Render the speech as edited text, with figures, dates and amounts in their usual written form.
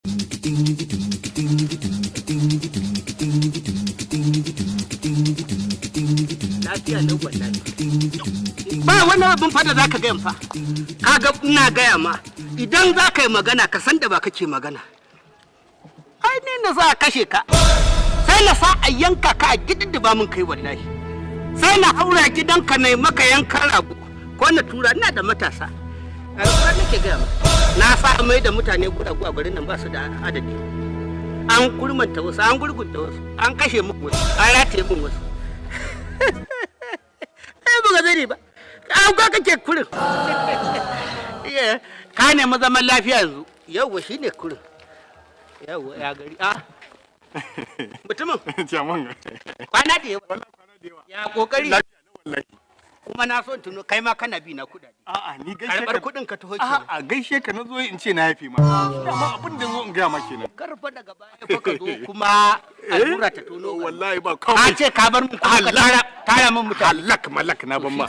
Lafiya lau wallahi. Ba wani abin fada za ka gaya fa. Kaga ina gaya ma idan za ka yi magana ka san da ba kake magana. Ai ni na za a kashe ka. Sai na sa a yanka ka a gidan da ba mun kai wallahi. Sai na haura gidanka na maka yankan rago ko na tura ina da matasa. A ruwa nake gaya ma. Na sa mai da mutane guda a garin nan ba su da adadi. An kurmanta wasu, an gurgunta wasu, an kashe muku wasu, an rataye mun wasu. Ai ba zari ba. An ka kake kurin. Ka nemi zaman lafiya yanzu. Yawwa shine kurin. Yawwa ya gari. Mutumin. Jaman. Kwana da yawa. Ya kokari. Kuma na son tuno kai ma kana bi na kudade. A'a ni gaishe ka kudin ka taho kenan. A'a gaishe ka nazo in ce na yafe ma. Dama abin da zo in ga ma kenan. Karfa daga baya fa ka zo kuma allura ta tono. Wallahi ba kawai. A ce ka bar mu ka tara mun mutane. Halak malak na ban ma.